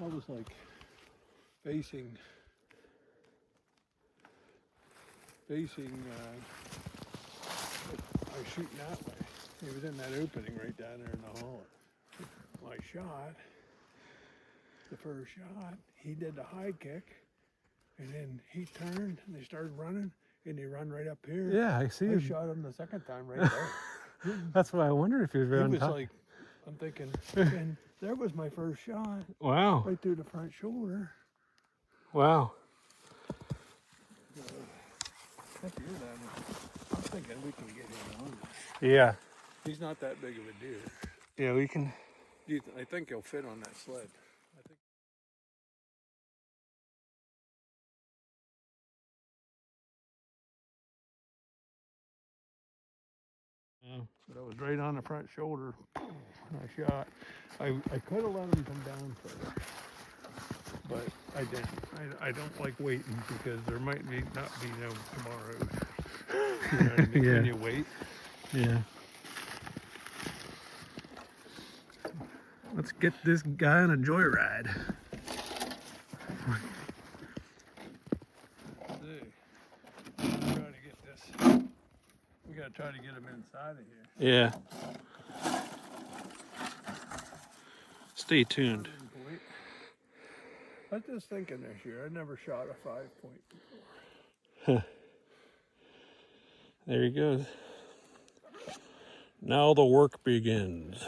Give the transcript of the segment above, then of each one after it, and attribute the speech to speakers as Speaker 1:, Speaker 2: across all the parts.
Speaker 1: I was like facing, I was shooting that way. He was in that opening right down there in the hall. My shot, the first shot, he did the high kick, and then he turned and they started running, and he run right up here.
Speaker 2: Yeah, I see.
Speaker 1: I shot him the second time right there.
Speaker 2: That's why I wonder if he was right
Speaker 1: He
Speaker 2: on
Speaker 1: was
Speaker 2: top.
Speaker 1: like, I'm thinking, and there was my first shot,
Speaker 2: Wow.
Speaker 1: right through the front shoulder.
Speaker 2: Wow.
Speaker 1: I'm thinking we can get him on.
Speaker 2: Yeah.
Speaker 1: He's not that big of a deer.
Speaker 2: Yeah, we can.
Speaker 1: I think he'll fit on that sled. I think. But I was right on the front shoulder. I shot. I could have let him come down further, but I didn't. I don't like waiting because there might not be no tomorrow. You know what I mean?
Speaker 2: Yeah.
Speaker 1: When you wait.
Speaker 2: Yeah. Let's get this guy on a joyride.
Speaker 1: We gotta try to get him inside of here.
Speaker 2: Yeah. Stay tuned.
Speaker 1: I was just thinking this year, I never shot a 5-point before.
Speaker 2: There he goes. Now the work begins.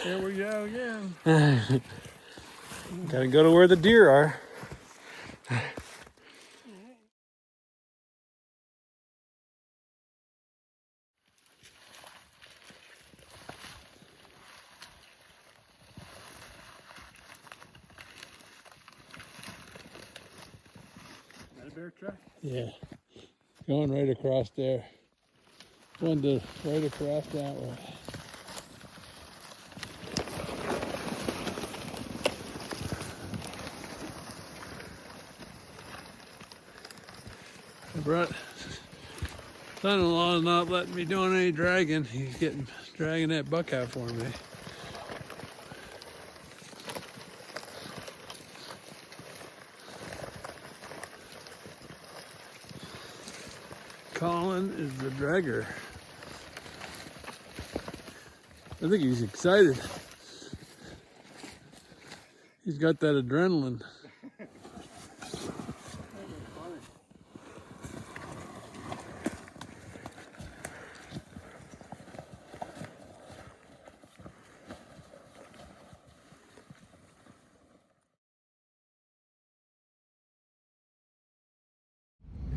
Speaker 1: Here we go again.
Speaker 2: Gotta go to where the deer are.
Speaker 1: That a bear track?
Speaker 2: Yeah. Going right across there. Going to right across that way. Brett, son-in-law is not letting me doing any dragging. He's dragging that buck out for me. Colin is the dragger. I think he's excited. He's got that adrenaline.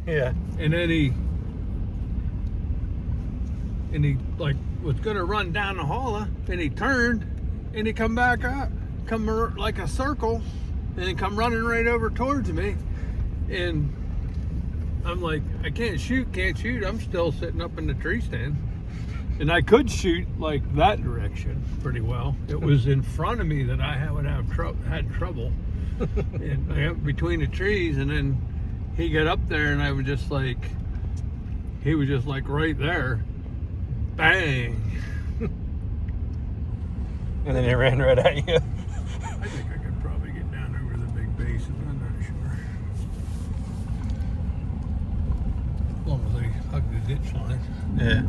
Speaker 1: Yeah. And then he like was gonna run down the holler, and he turned and he come back up, come like a circle, and then come running right over towards me. And I'm like, I can't shoot. I'm still sitting up in the tree stand. And I could shoot like that direction pretty well. It was in front of me that I would have had trouble. And I got between the trees, and then he got up there, and I was just like, he was just like right there. Bang.
Speaker 2: And then he ran right at you.
Speaker 1: I think I could probably get down over the big basin. I'm not sure. As long as I hug the ditch line.
Speaker 2: Yeah.